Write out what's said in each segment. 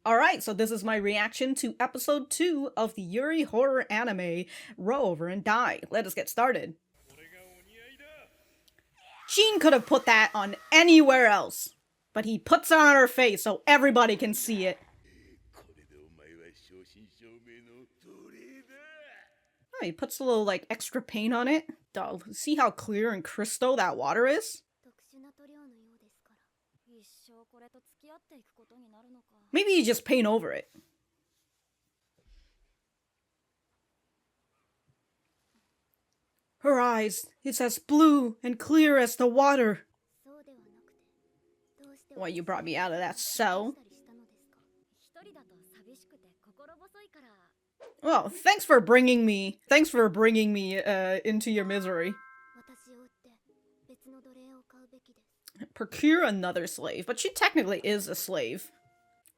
Alright, so this is my reaction to episode 2 of the Yuri horror anime, Roll Over and Die. Let us get started. Jean could have put that on anywhere else, but he puts it on her face so everybody can see it. Oh, he puts a little, like, extra paint on it. Dog, see how clear and crystal that water is? Maybe you just paint over it. Her eyes, it's as blue and clear as the water. Why you brought me out of that cell? Well, thanks for bringing me into your misery. Procure another slave, but she technically is a slave.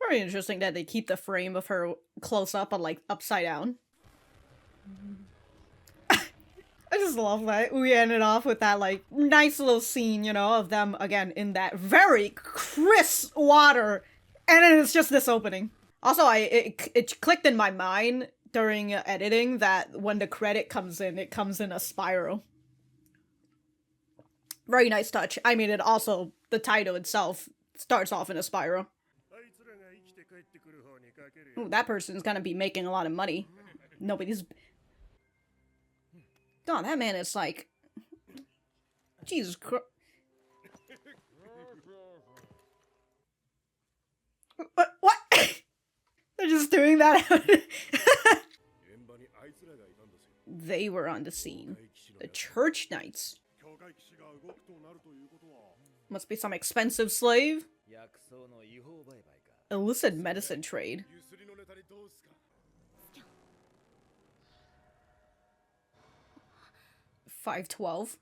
Very interesting that they keep the frame of her close up and like upside down. I just love that we ended off with that like nice little scene, you know, of them again in that very crisp water, and then it's just this opening. Also, it clicked in my mind during editing that when the credit comes in, it comes in a spiral. Very nice touch. I mean, it also, the title itself starts off in a spiral. Ooh, that person's gonna be making a lot of money. Nobody's... Oh, that man is like... Jesus Christ. What? They're just doing that. They were on the scene. The church knights. Must be some expensive slave. Illicit medicine trade. $512.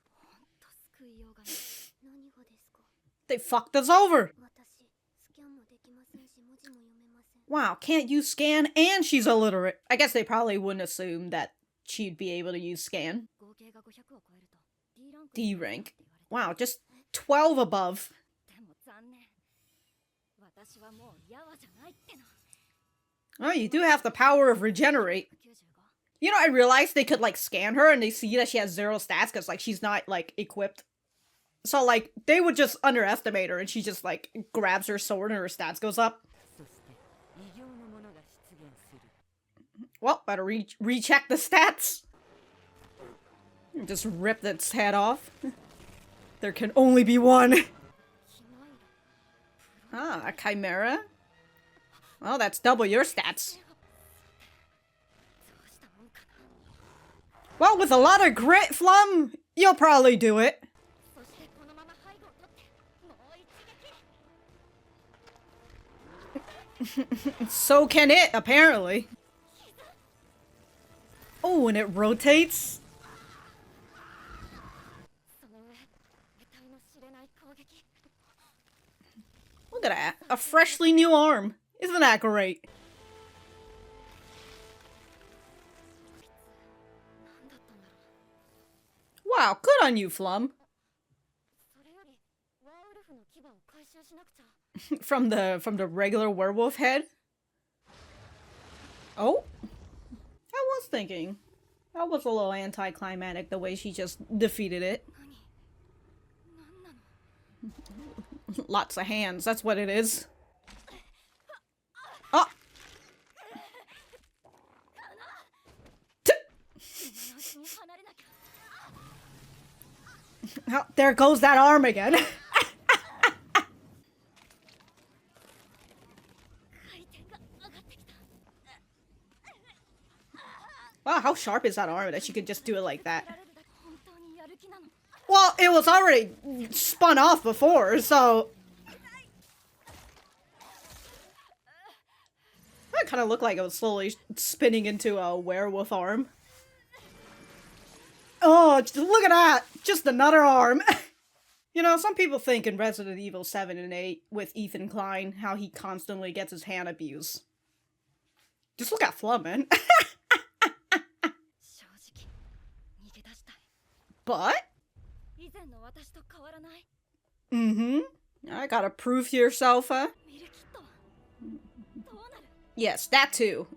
They fucked us over. Wow, can't use scan and she's illiterate. I guess they probably wouldn't assume that she'd be able to use scan. D rank. Wow, just 12 above. Oh, you do have the power of regenerate. You know, I realized they could, like, scan her and they see that she has 0 stats because, like, she's not, like, equipped. So, like, they would just underestimate her and she just, like, grabs her sword and her stats goes up. Well, better recheck the stats. Just rip its head off. There can only be one. Ah, a chimera? Well, that's double your stats. Well, with a lot of grit, Flum, you'll probably do it. So can it, apparently. Oh, and it rotates? Look at that. A freshly new arm. Isn't that great? Wow, good on you, Flum. From the regular werewolf head? Oh? I was thinking. That was a little anticlimactic the way she just defeated it. Lots of hands, that's what it is. Oh! Oh, there goes that arm again. Wow, how sharp is that arm that she could just do it like that? Well, it was already spun off before, so... That kind of looked like it was slowly spinning into a werewolf arm. Oh, look at that! Just another arm! You know, some people think in Resident Evil 7 and 8 with Ethan Klein, how he constantly gets his hand abused. Just look at Flum, man. But... I gotta prove to yourself, huh? Yes, that too.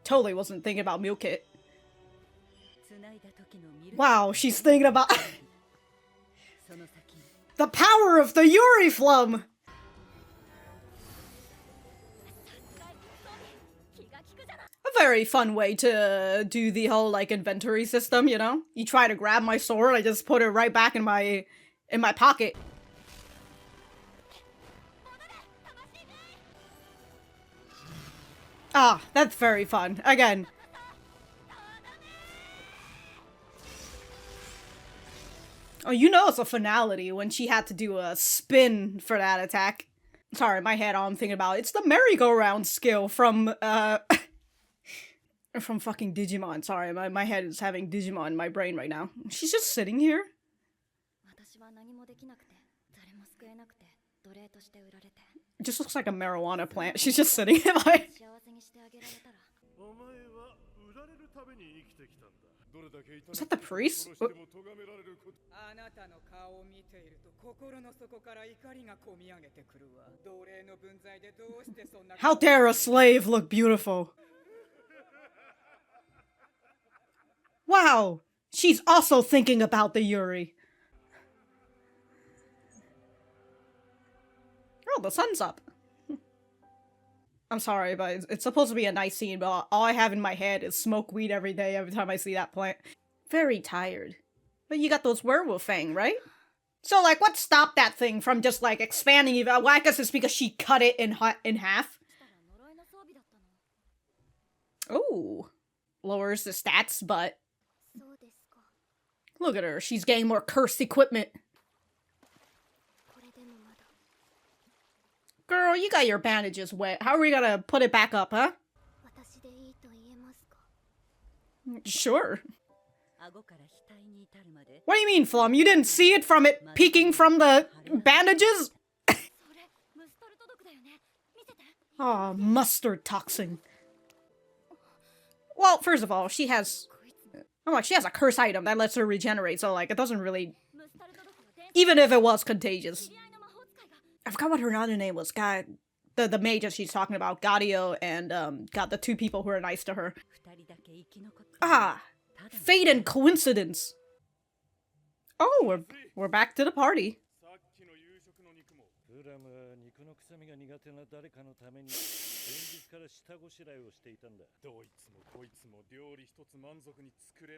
Totally wasn't thinking about meal kit. Wow, she's thinking about the power of the Yuri Flum! A very fun way to do the whole, like, inventory system, you know? You try to grab my sword, I just put it right back in my pocket. Ah, that's very fun. Again. Oh, you know it's a finality when she had to do a spin for that attack. Sorry, my head, all I'm thinking about, it's the merry-go-round skill from, from fucking Digimon. Sorry, my head is having Digimon in my brain right now. She's just sitting here. It just looks like a marijuana plant. She's just sitting in my... Is that the priest? How dare a slave look beautiful? Wow! She's also thinking about the Yuri. Oh, the sun's up. I'm sorry, but it's supposed to be a nice scene, but all I have in my head is smoke weed every day every time I see that plant. Very tired. But you got those werewolf fang, right? So, like, what stopped that thing from just, like, expanding even? Well, I guess it's because she cut it in half. Ooh. Lowers the stats, but... Look at her, she's getting more cursed equipment. Girl, you got your bandages wet. How are we gonna put it back up, huh? Sure. What do you mean, Flum? You didn't see it from it peeking from the bandages? Oh, mustard toxin. Well, first of all, she has... I'm like, she has a curse item that lets her regenerate, so, like, it doesn't really... Even if it was contagious. I forgot what her other name was. God, the mage that she's talking about, Gaudio, and, got the two people who are nice to her. Ah! Fate and coincidence! Oh, we're back to the party.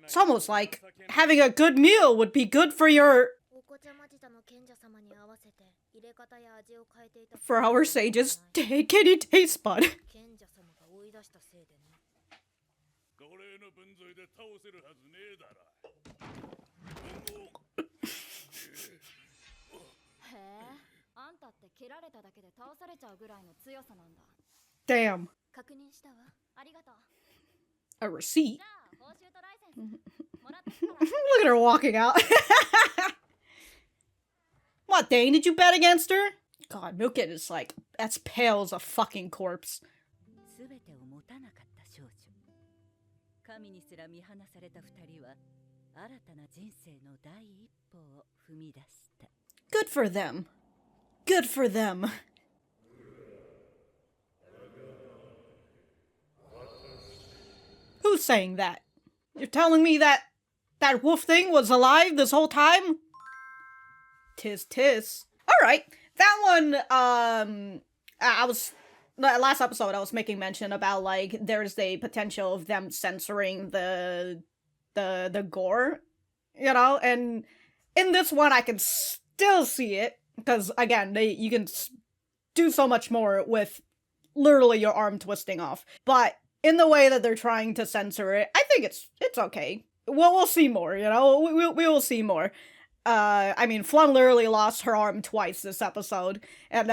It's almost like having a good meal would be good for your... For our sages, take any taste bud. Damn. A receipt? Look at her walking out. What, Dane? Did you bet against her? God, Milken is like, that's pale as a fucking corpse. Good for them. Good for them. Who's saying that? You're telling me that that wolf thing was alive this whole time? Tis. Alright, that one, last episode I was making mention about, like, there's a potential of them censoring the gore, you know, and in this one I can still see it, because, again, you can do so much more with literally your arm twisting off, but in the way that they're trying to censor it, I think it's okay. We'll see more, you know, we will see more. I mean, Flum literally lost her arm twice this episode, and,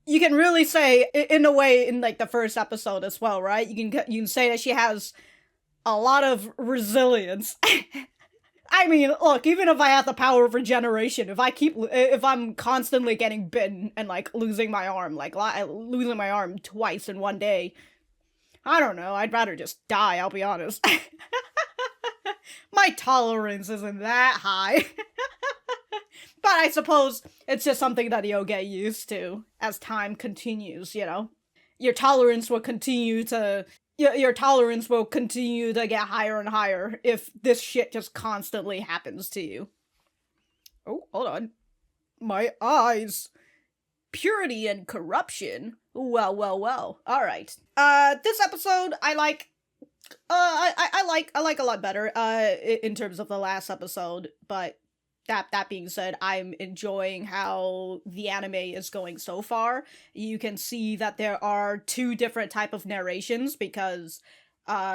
you can really say, in a way, in, like, the first episode as well, right? You can say that she has a lot of resilience. I mean, look, even if I have the power of regeneration, if I'm constantly getting bitten and, like, losing my arm, like, losing my arm twice in one day, I don't know, I'd rather just die, I'll be honest. My tolerance isn't that high. But I suppose it's just something that you'll get used to as time continues, you know? your tolerance will continue to your tolerance will continue to get higher and higher if this shit just constantly happens to you. Oh, hold on. My eyes. Purity and corruption. Well. All right. This episode I like. I like a lot better. In terms of the last episode, but that being said, I'm enjoying how the anime is going so far. You can see that there are two different type of narrations because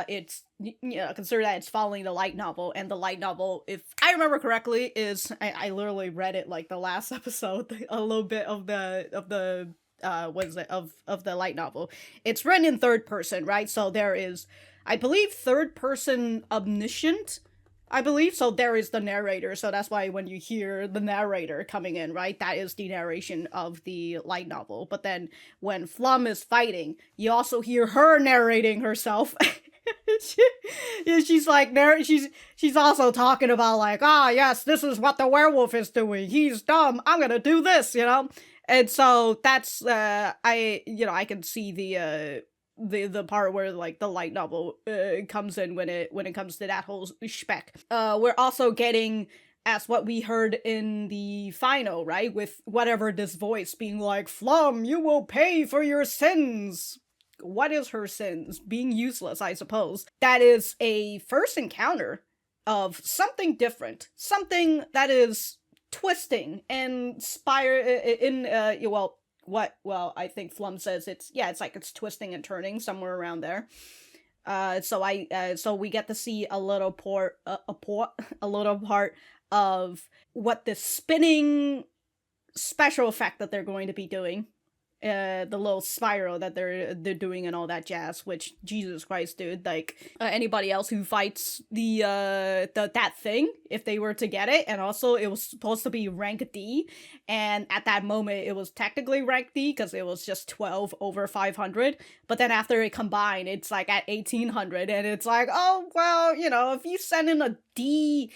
it's, you know, consider that it's following the light novel, and the light novel, if I remember correctly, is I literally read it like the last episode, a little bit of the what is it, of the light novel. It's written in third person, right? So there is, I believe, third person omniscient, I believe, so there is the narrator, so that's why when you hear the narrator coming in, right, that is the narration of the light novel. But then when Flum is fighting, you also hear her narrating herself. She's like, she's also talking about like, yes, this is what the werewolf is doing, he's dumb, I'm gonna do this, you know? And so that's, I can see the part where like the light novel comes in when it comes to that whole spec. We're also getting, as what we heard in the final, right, with whatever this voice being like, Flum, you will pay for your sins. What is her sins? Being useless, I suppose. That is a first encounter of something different, something that is twisting and I think Flum says it's like it's twisting and turning somewhere around there. So we get to see a little part of what the spinning special effect that they're going to be doing. The little spiral that they're doing and all that jazz, which, Jesus Christ, dude, like, anybody else who fights that thing, if they were to get it, and also it was supposed to be rank D, and at that moment it was technically rank D, because it was just 12 over 500, but then after it combined, it's like at 1800, and it's like, oh, well, you know, if you send in a D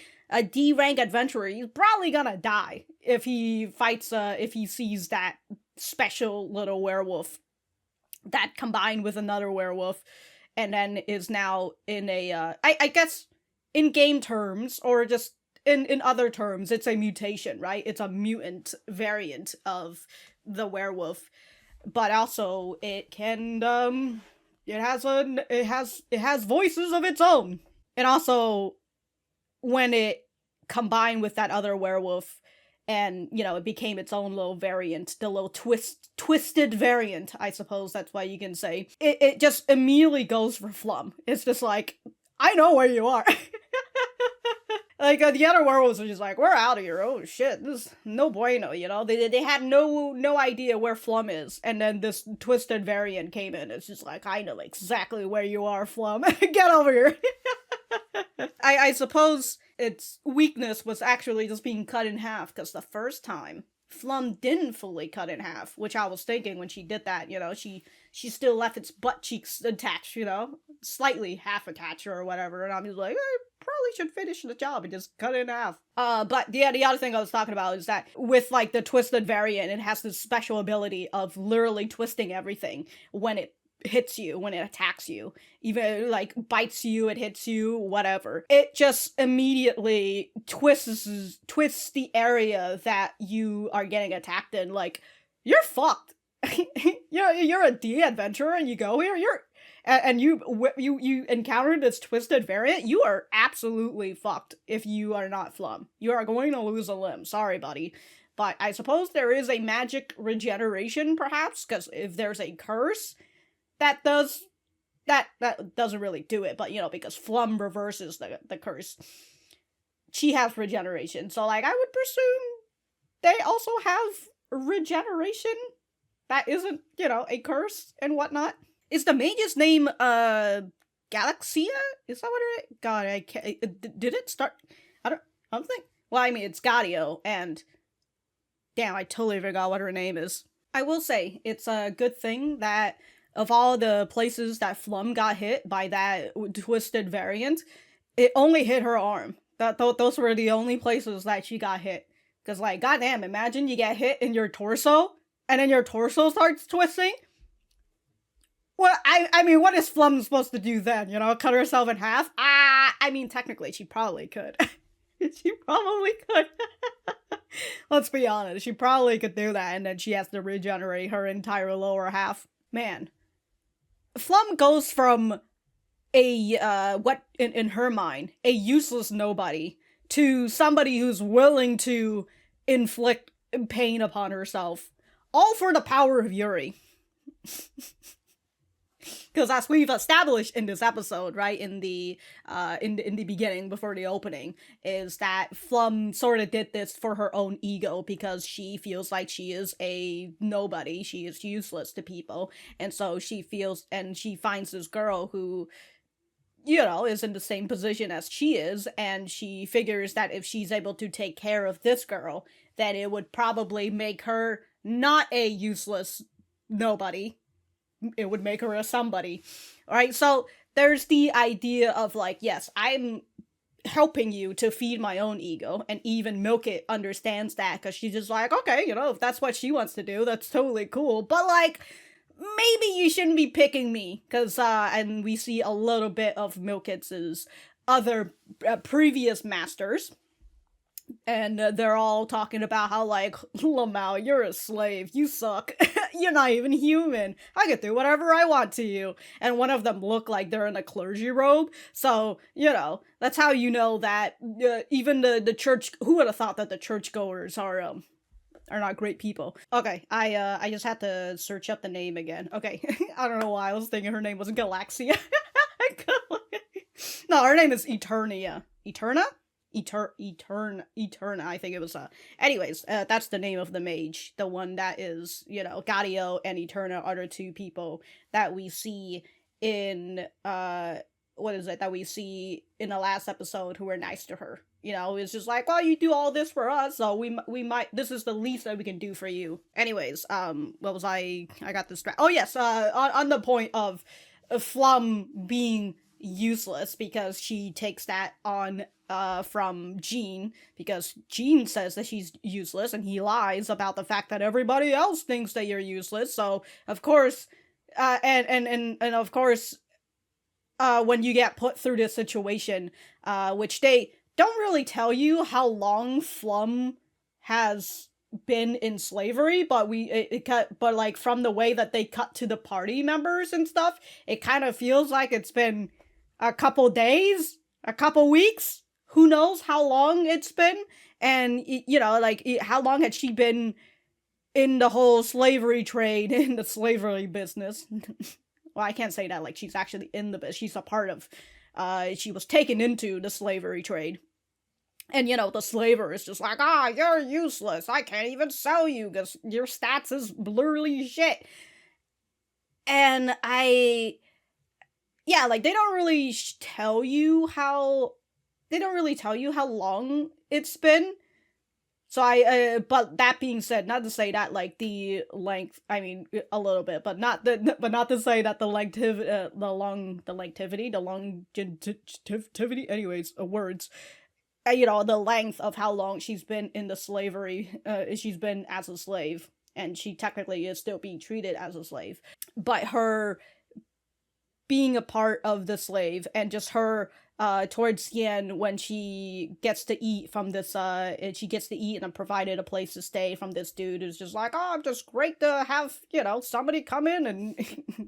rank adventurer, he's probably gonna die if he fights, if he sees that special little werewolf that combined with another werewolf and then is now in a I guess in game terms or just in other terms it's a mutation, right? It's a mutant variant of the werewolf, but also it can it has voices of its own. And also when it combined with that other werewolf and, you know, it became its own little variant, the little twisted variant, I suppose that's why you can say. It just immediately goes for Flum. It's just like, I know where you are. Like, the other werewolves are just like, we're out of here, oh shit, this is no bueno, you know? They had no idea where Flum is, and then this twisted variant came in, it's just like, I know exactly where you are, Flum, get over here! I suppose its weakness was actually just being cut in half, because the first time, Flum didn't fully cut in half, which I was thinking when she did that, you know, she still left its butt cheeks attached, you know, slightly half attached or whatever, and I'm just like, probably should finish the job and just cut it in half. But the other thing I was talking about is that with, like, the twisted variant, it has this special ability of literally twisting everything when it hits you, when it attacks you, even like bites you, it hits you, whatever. It just immediately twists the area that you are getting attacked in. Like, you're fucked. you're a D adventurer and you go here, and you encounter this twisted variant, you are absolutely fucked if you are not Flum. You are going to lose a limb. Sorry, buddy. But I suppose there is a magic regeneration, perhaps, because if there's a curse, that doesn't really do it, but, you know, because Flum reverses the curse, she has regeneration, so, like, I would presume they also have regeneration that isn't, you know, a curse and whatnot. Is the mage's name, Galaxia? Is that what it is? God, I can't, did it start? I don't think, well, I mean, it's Gaudio, and damn, I totally forgot what her name is. I will say, it's a good thing that of all the places that Flum got hit by that twisted variant, it only hit her arm. Those were the only places that she got hit. Because, like, goddamn, imagine you get hit in your torso, and then your torso starts twisting. I mean, what is Flum supposed to do then? You know, cut herself in half? I mean, technically, she probably could. She probably could. Let's be honest, she probably could do that, and then she has to regenerate her entire lower half. Man. Flum goes from what in her mind, a useless nobody, to somebody who's willing to inflict pain upon herself, all for the power of Yuri. Because as we've established in this episode, right, in the beginning, before the opening, is that Flum sort of did this for her own ego, because she feels like she is a nobody, she is useless to people, and so she feels, and she finds this girl who, you know, is in the same position as she is, and she figures that if she's able to take care of this girl, then it would probably make her not a useless nobody. It would make her a somebody. Alright, so there's the idea of like, yes, I'm helping you to feed my own ego, and even Milk It understands that, because she's just like, okay, you know, if that's what she wants to do, that's totally cool, but like, maybe you shouldn't be picking me, because, and we see a little bit of Milk It's' other previous masters, and they're all talking about how, like, lmao, you're a slave, you suck, you're not even human, I can do whatever I want to you, and one of them look like they're in a clergy robe, so, you know, that's how you know that, even the church, who would have thought that the churchgoers are not great people. Okay, I just had to search up the name again. Okay, I don't know why I was thinking her name was Galaxia. No, her name is Eternia. Eterna, I think it was, anyways, that's the name of the mage. The one that is, you know, Gadio and Eterna are the two people that we see in, that we see in the last episode who were nice to her. You know, it's just like, well, you do all this for us, so we might, this is the least that we can do for you. Anyways, what was I got distracted. Oh yes, on the point of Flum being useless, because she takes that on, from Jean, because Jean says that she's useless, and he lies about the fact that everybody else thinks that you're useless, so, of course, and of course, when you get put through this situation, which they don't really tell you how long Flum has been in slavery, but but like from the way that they cut to the party members and stuff, it kind of feels like it's been a couple days, a couple weeks, who knows how long it's been, and, you know, like, how long had she been in the whole slavery trade, in the slavery business? Well, I can't say that, like, she's actually in the business, she's a part of, she was taken into the slavery trade. And, you know, the slaver is just like, you're useless, I can't even sell you, because your stats is blurry shit. And yeah, like, they don't really tell you how long it's been. So but that being said, not to say that, like, the length, I mean, a little bit, but not to say that the longevity, anyways, words, you know, the length of how long she's been in the slavery, she's been as a slave, and she technically is still being treated as a slave, but her being a part of the slave, and just her, towards the end, when she gets to eat from this, and she gets to eat and provided a place to stay from this dude who's just like, I'm just great to have, you know, somebody come in and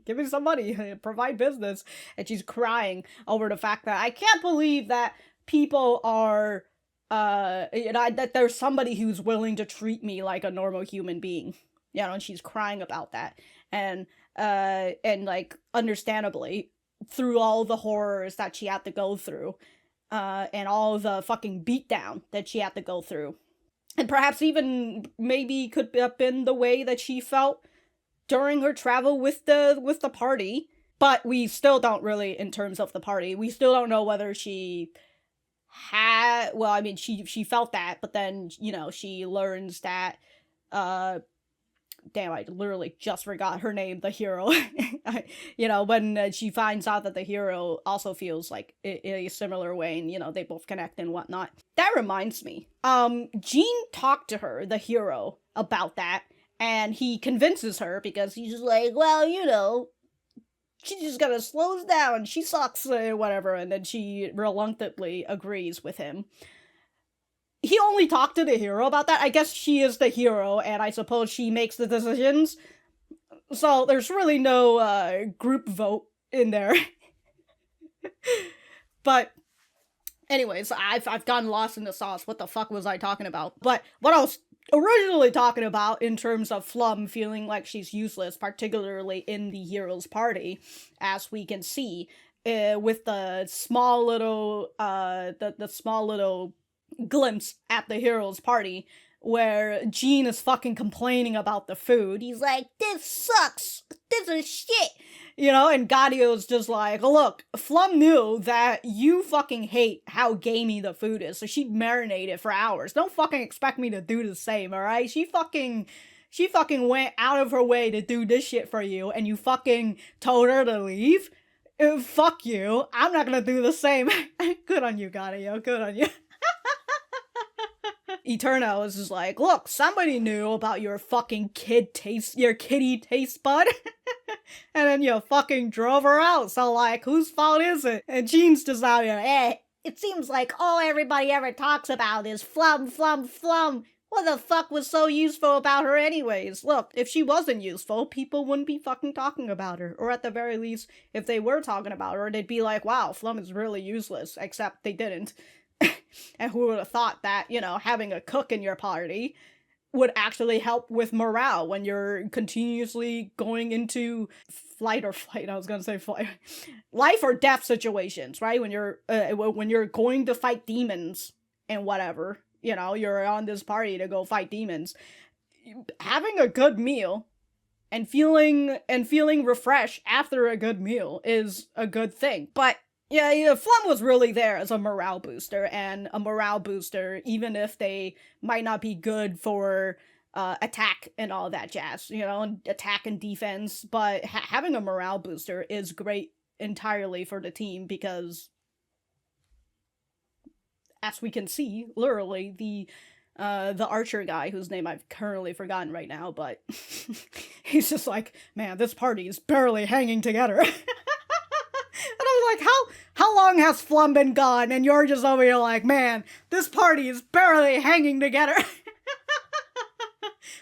give me some money, provide business, and she's crying over the fact that I can't believe that people are, you know, that there's somebody who's willing to treat me like a normal human being, you know, and she's crying about that, and like, understandably, through all the horrors that she had to go through, and all the fucking beatdown that she had to go through, and perhaps even maybe could have been the way that she felt during her travel with the party, but we still don't really, in terms of the party, we still don't know whether she had, well, I mean, she felt that, but then, you know, she learns that, damn, I literally just forgot her name, the hero. You know, when she finds out that the hero also feels like in a similar way, and, you know, they both connect and whatnot. That reminds me, Jean talked to her, the hero, about that, and he convinces her, because he's just like, well, you know, she just gotta slow down, she sucks, whatever, and then she reluctantly agrees with him. He only talked to the hero about that. I guess she is the hero, and I suppose she makes the decisions. So there's really no group vote in there. But anyways, I've gotten lost in the sauce. What the fuck was I talking about? But what I was originally talking about in terms of Flum feeling like she's useless, particularly in the hero's party, as we can see, with the small little glimpse at the hero's party where Gene is fucking complaining about the food. He's like, this sucks, this is shit, you know, and Gadio's just like, look, Flum knew that you fucking hate how gamey the food is, so she'd marinate it for hours. Don't fucking expect me to do the same, alright? She fucking went out of her way to do this shit for you, and you fucking told her to leave? Fuck you. I'm not gonna do the same. Good on you, Gadio, good on you. Eterno is just like, look, somebody knew about your fucking kitty taste bud. And then you fucking drove her out, so like, whose fault is it? And Gene's just out here, it seems like all everybody ever talks about is Flum, Flum, Flum. What the fuck was so useful about her anyways? Look, if she wasn't useful, people wouldn't be fucking talking about her. Or at the very least, if they were talking about her, they'd be like, wow, Flum is really useless, except they didn't. And who would have thought that, you know, having a cook in your party would actually help with morale when you're continuously going into life or death situations, right? When you're going to fight demons and whatever, you know, you're on this party to go fight demons. Having a good meal and feeling refreshed after a good meal is a good thing. But yeah, Flum was really there as a morale booster, and a morale booster, even if they might not be good for attack and all that jazz, you know, attack and defense, but having a morale booster is great entirely for the team because, as we can see, literally, the archer guy, whose name I've currently forgotten right now, but he's just like, man, this party is barely hanging together. And I was like, how long has Flum been gone? And you're just over here like, man, this party is barely hanging together.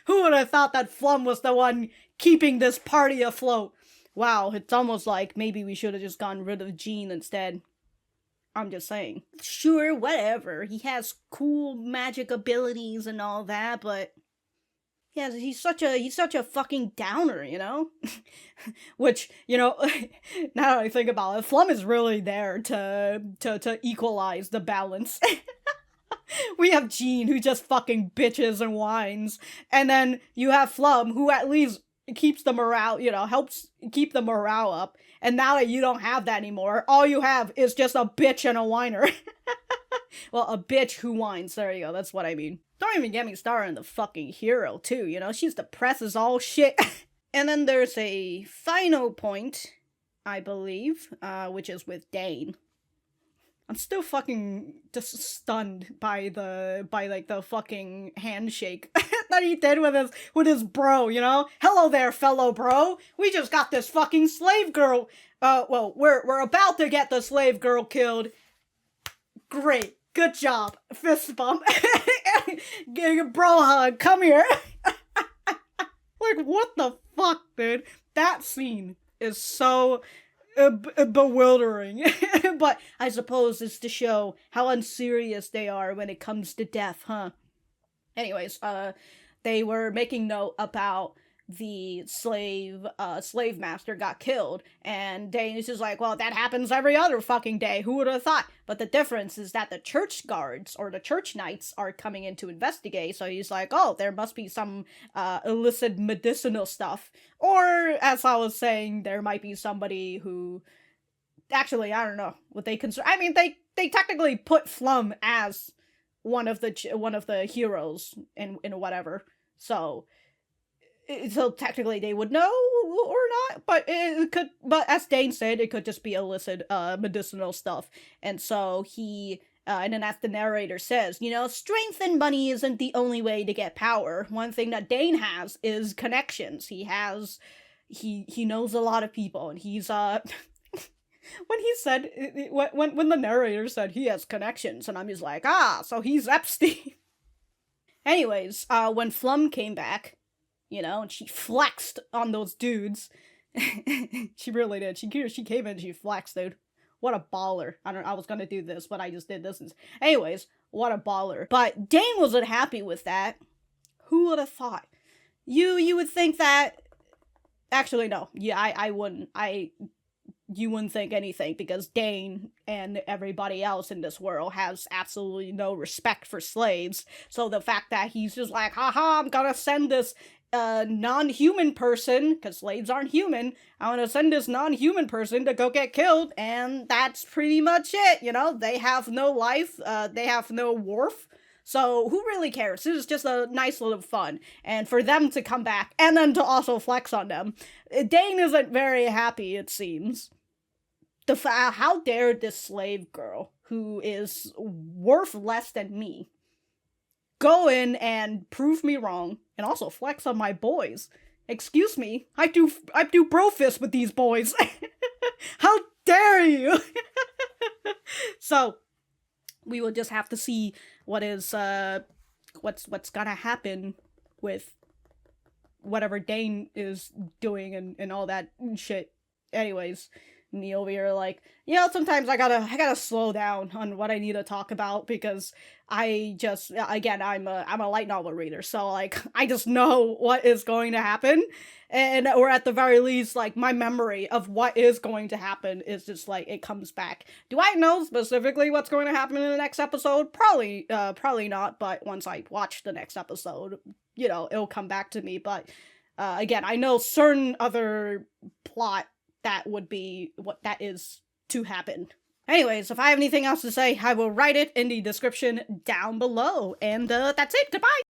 Who would have thought that Flum was the one keeping this party afloat? Wow, it's almost like maybe we should have just gotten rid of Gene instead. I'm just saying. Sure, whatever. He has cool magic abilities and all that, but yeah, he's such a fucking downer, you know? Which, you know, now that I think about it, Flum is really there to equalize the balance. We have Gene, who just fucking bitches and whines, and then you have Flum, who at least keeps the morale, you know, helps keep the morale up, and now that you don't have that anymore, all you have is just a bitch and a whiner. Well, a bitch who whines, there you go, that's what I mean. Don't even get me started on the fucking hero, too, you know? She's depressed as all shit. And then there's a final point, I believe, which is with Dane. I'm still fucking just stunned by the fucking handshake that he did with his bro, you know? Hello there, fellow bro! We just got this fucking slave girl, well, we're about to get the slave girl killed. Great. Good job. Fist bump. Bro hug. Come here. Like, what the fuck, dude? That scene is so bewildering. But I suppose it's to show how unserious they are when it comes to death, huh? Anyways, they were making note about the slave master got killed, and Dane is just like, well, that happens every other fucking day, who would have thought? But the difference is that the church guards, or the church knights, are coming in to investigate, so he's like, oh, there must be some illicit medicinal stuff, or, as I was saying, there might be somebody who, actually, I don't know what they consider. I mean, they technically put Flum as one of the heroes in whatever, so technically they would know or not, but it could, but as Dane said, it could just be illicit medicinal stuff. And so he and then as the narrator says, you know, strength and money isn't the only way to get power. One thing that Dane has is connections. He has he knows a lot of people, and he's when he said when the narrator said he has connections, and I'm just like, ah, so he's Epstein. Anyways, when Flum came back, and she flexed on those dudes. She really did. She came in and she flexed, dude. What a baller. I was gonna do this, but I just did this. Anyways, what a baller. But Dane wasn't happy with that. Who would have thought? You would think that... Actually, no. Yeah, I wouldn't. You wouldn't think anything, because Dane and everybody else in this world has absolutely no respect for slaves. So the fact that he's just like, haha, I'm gonna send this non-human person, because slaves aren't human, I'm gonna send this non-human person to go get killed, and that's pretty much it, they have no life, they have no worth, so who really cares? This is just a nice little fun, and for them to come back, and then to also flex on them, Dane isn't very happy, it seems. How dare this slave girl, who is worth less than me, go in and prove me wrong, and also flex on my boys. Excuse me, I do bro fist with these boys. How dare you? So we will just have to see what's gonna happen with whatever Dane is doing and all that shit. Anyways, me over here like, sometimes I gotta slow down on what I need to talk about, because I'm a light novel reader, so like I just know what is going to happen, or at the very least, like, my memory of what is going to happen is just like, it comes back. Do I know specifically what's going to happen in the next episode? Probably not, but once I watch the next episode, it'll come back to me. But again, I know certain other plot that would be what that is to happen. Anyways, if I have anything else to say, I will write it in the description down below. And that's it. Goodbye!